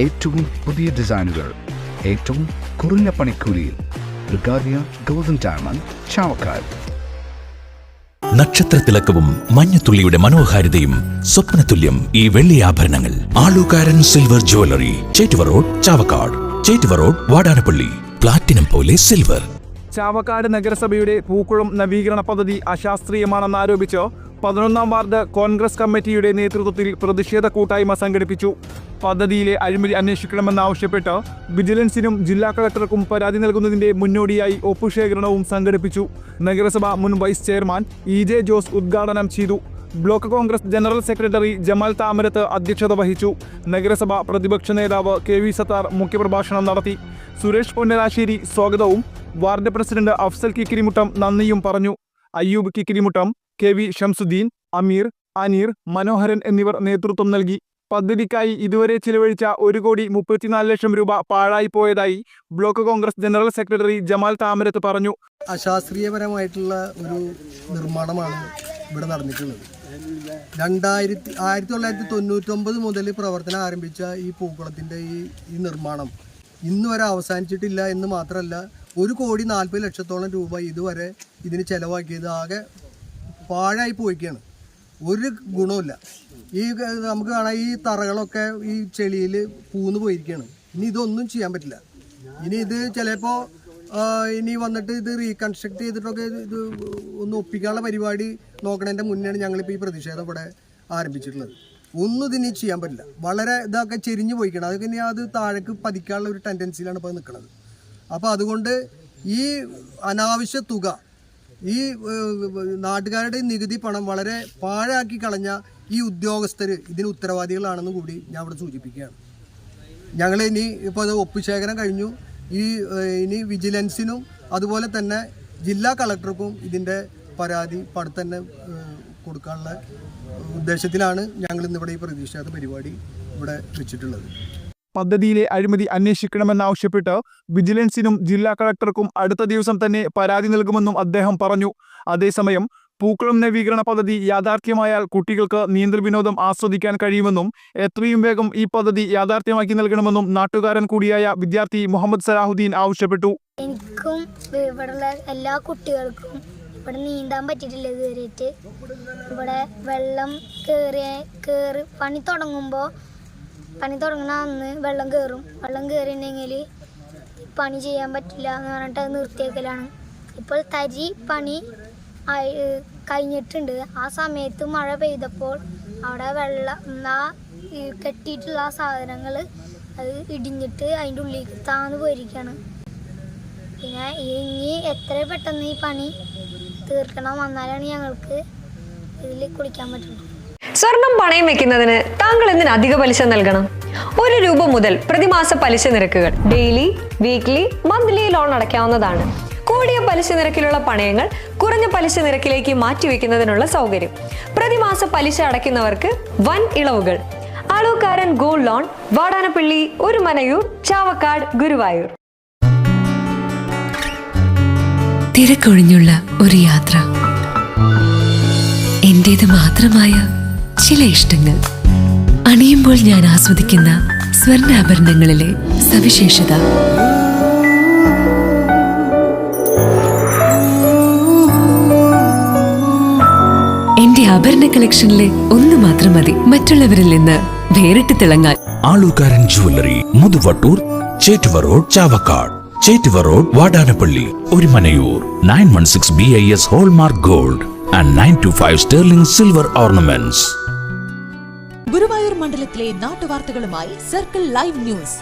ഏറ്റവും പുതിയ ഡിസൈനുകൾ ഏറ്റവും കുറഞ്ഞ പണിക്കൂലിയിൽ ബ്രിഗാദിയ ഗോൾഡൻ ഡയമണ്ട് ചാവക്കാട്. നക്ഷത്രത്തിലക്കവും മഞ്ഞത്തുള്ളിയുടെ മനോഹാരിതയും സ്വപ്നതുല്യം ഈ വെള്ളി ആഭരണങ്ങൾ. Alukkaran silver jewellery, Chettuva road, Chavakkad. Chettuva road, Vadanappally. Platinum പോലെ സിൽവർ. ചാവക്കാട് നഗരസഭയുടെ പൂക്കുളം നവീകരണ പദ്ധതി അശാസ്ത്രീയമാണെന്നാരോപിച്ച് 11-ാം വാർഡ് കോൺഗ്രസ് കമ്മിറ്റിയുടെ നേതൃത്വത്തിൽ പ്രതിഷേധ കൂട്ടായ്മ സംഘടിപ്പിച്ചു. പദ്ധതിയിലെ അഴിമതി അന്വേഷിക്കണമെന്നാവശ്യപ്പെട്ട് വിജിലൻസിനും ജില്ലാ കളക്ടർക്കും പരാതി നൽകുന്നതിന്റെ മുന്നോടിയായി ഒപ്പുശേഖരണവും സംഘടിപ്പിച്ചു. നഗരസഭ മുൻ വൈസ് ചെയർമാൻ EJ ജോസ് ഉദ്ഘാടനം ചെയ്തു. Block Congress general secretary Jamal Thamarath അധ്യക്ഷത വഹിച്ചു. നഗരസഭ പ്രതിപക്ഷ നേതാവ് KV സത്താർ മുഖ്യപ്രഭാഷണം നടത്തി. സുരേഷ് പൊന്നരാശ്ശേരി സ്വാഗതവും വാർഡ് പ്രസിഡന്റ് അഫ്സൽ കിക്കിരിമുട്ടം നന്ദിയും പറഞ്ഞു. അയ്യൂബ് കിക്കിരിമുട്ടം, KV ഷംസുദ്ദീൻ, അമീർ, അനീർ, മനോഹരൻ എന്നിവർ നേതൃത്വം നൽകി. പദ്ധതിക്കായി ഇതുവരെ ചിലവഴിച്ച 1,34 ലക്ഷം രൂപ പാഴായി പോയതായി block Congress general secretary Jamal Thamarath പറഞ്ഞു. അശാസ്ത്രീയപരമായിട്ടുള്ള ഒരു നിർമ്മാണമാണ് ഇവിടെ നടന്നിട്ടുള്ളത്. 1999 മുതൽ പ്രവർത്തനം ആരംഭിച്ച ഈ പൂക്കുളത്തിൻ്റെ ഈ നിർമ്മാണം ഇന്ന് വരെ അവസാനിച്ചിട്ടില്ല എന്ന് മാത്രമല്ല 1,40 ലക്ഷത്തോളം രൂപ ഇതുവരെ ഇതിന് ചിലവാക്കിയത് ആകെ പാഴായി പോയിക്കാണ്. ഒരു ഗുണമില്ല. നമുക്ക് കാണാം ഈ തറകളൊക്കെ ഈ ചെളിയിൽ പൂന്ന് പോയിരിക്കുകയാണ്. ഇനി ഇതൊന്നും ചെയ്യാൻ പറ്റില്ല. ഇനി ഇത് ചിലപ്പോൾ ഇനി വന്നിട്ട് ഇത് റീകൺസ്ട്രക്ട് ചെയ്തിട്ടൊക്കെ ഇത് ഒന്ന് ഒപ്പിക്കാനുള്ള പരിപാടി നോക്കണതിൻ്റെ മുന്നെയാണ് ഞങ്ങളിപ്പോൾ ഈ പ്രതിഷേധം ഇവിടെ ആരംഭിച്ചിട്ടുള്ളത്. ഒന്നും ഇതിനി ചെയ്യാൻ പറ്റില്ല. വളരെ ഇതൊക്കെ ചെരിഞ്ഞു പോയിക്കണം. അതൊക്കെ ഇനി അത് താഴേക്ക് പതിക്കാനുള്ള ഒരു ടെൻഡൻസിയിലാണ് ഇപ്പോൾ നിൽക്കുന്നത്. അപ്പോൾ അതുകൊണ്ട് ഈ അനാവശ്യ തുക, ഈ നാട്ടുകാരുടെ നികുതി പണം വളരെ പാഴാക്കി കളഞ്ഞ ഈ ഉദ്യോഗസ്ഥർ ഇതിന് ഉത്തരവാദികളാണെന്ന് കൂടി ഞാൻ ഇവിടെ സൂചിപ്പിക്കുകയാണ്. ഞങ്ങൾ ഇനി ഇപ്പോൾ അത് ഒപ്പുശേഖരം കഴിഞ്ഞു. ഇനി വിജിലൻസിനും അതുപോലെ തന്നെ ജില്ലാ കളക്ടർക്കും ഇതിൻ്റെ പരാതി തന്നെ കൊടുക്കാനുള്ള ഉദ്ദേശത്തിലാണ് ഞങ്ങൾ ഇന്നിവിടെ ഈ പ്രതിഷേധ പരിപാടി ഇവിടെ വെച്ചിട്ടുള്ളത്. പദ്ധതിയിലെ അഴിമതി അന്വേഷിക്കണമെന്നാവശ്യപ്പെട്ട് വിജിലൻസിനും ജില്ലാ കളക്ടർക്കും അടുത്ത ദിവസം തന്നെ പരാതി നൽകുമെന്നും അദ്ദേഹം പറഞ്ഞു. അതേസമയം പൂക്കുളം നവീകരണ പദ്ധതി യാഥാർത്ഥ്യമായാൽ കുട്ടികൾക്ക് നീന്തൽ വിനോദം ആസ്വദിക്കാൻ കഴിയുമെന്നും എത്രയും വേഗം ഈ പദ്ധതി യാഥാർത്ഥ്യമാക്കി നൽകണമെന്നും നാട്ടുകാരൻ കൂടിയായ വിദ്യാർത്ഥി മുഹമ്മദ് സലാഹുദ്ദീൻ ആവശ്യപ്പെട്ടു. എനിക്കും ഇവിടെയുള്ള എല്ലാ കുട്ടികൾക്കും ഇവിടെ നീന്താൻ പറ്റിയിട്ടില്ല ഇതുവരെയായിട്ട്. ഇവിടെ വെള്ളം കയറി പണി തുടങ്ങുന്ന അന്ന് വെള്ളം കയറിയിട്ടുണ്ടെങ്കിൽ പണി ചെയ്യാൻ പറ്റില്ല എന്ന് പറഞ്ഞിട്ട് അത് നിർത്തിയേക്കലാണ്. ഇപ്പോൾ തരി പണി കഴിഞ്ഞിട്ടുണ്ട്. ആ സമയത്ത് മഴ പെയ്തപ്പോൾ അവിടെ വെള്ളം കെട്ടിയിട്ടുള്ള ആ സാധനങ്ങൾ അത് ഇടിഞ്ഞിട്ട് അതിൻ്റെ ഉള്ളിലേക്ക് താന്ന് പോയിരിക്കുകയാണ്. പിന്നെ ഇനി എത്ര പെട്ടെന്ന് ഈ പണി തീർക്കണം, വന്നാലാണ് ഞങ്ങൾക്ക് ഇതിൽ കുളിക്കാൻ പറ്റുള്ളൂ. സ്വർണം പണയം വെക്കുന്നതിന് താങ്കൾ എന്തിന് അധിക പലിശ നൽകണം? 1 രൂപ മുതൽ പ്രതിമാസ പലിശ നിരക്കുകൾ ഡെയിലി, വീക്ക്ലി, മന്ത്ലി ലോൺ അടയ്ക്കാവുന്നതാണ്. കൂടിയ പലിശ നിരക്കിലുള്ള പണയങ്ങൾ കുറഞ്ഞ പലിശ നിരക്കിലേക്ക് മാറ്റിവെക്കുന്നതിനുള്ള സൗകര്യം. പ്രതിമാസ പലിശ അടയ്ക്കുന്നവർക്ക് വൻ ഇളവുകൾ. Aalukkaran gold loan, Vadanappally, Orumanayur, Chavakkad, Guruvayur. തിരക്കൊഴിഞ്ഞുള്ള ഒരു യാത്ര, എന്റേത് മാത്രമായ ചില ഇഷ്ടങ്ങൾ, അണിയുമ്പോൾ ഞാൻ ആസ്വദിക്കുന്ന സ്വർണ്ണാഭരണങ്ങളിലെ സവിശേഷത. എന്റെ ആഭരണ കളക്ഷനിലെ ഒന്ന് മാത്രം മതി മറ്റുള്ളവരിൽ നിന്ന് വേറിട്ട് തിളങ്ങാൻ. Aalukkaran jewellery, Muthuvattoor, Chettuva road, Chavakkad. Chettuva road, Vadanappally, Orumanayur. 916 BIS hallmark gold and 925 sterling silver ornaments. Guruvayur മണ്ഡലത്തിലെ നാട്ടുവാർത്തകളുമായി സർക്കിൾ ലൈവ് ന്യൂസ്.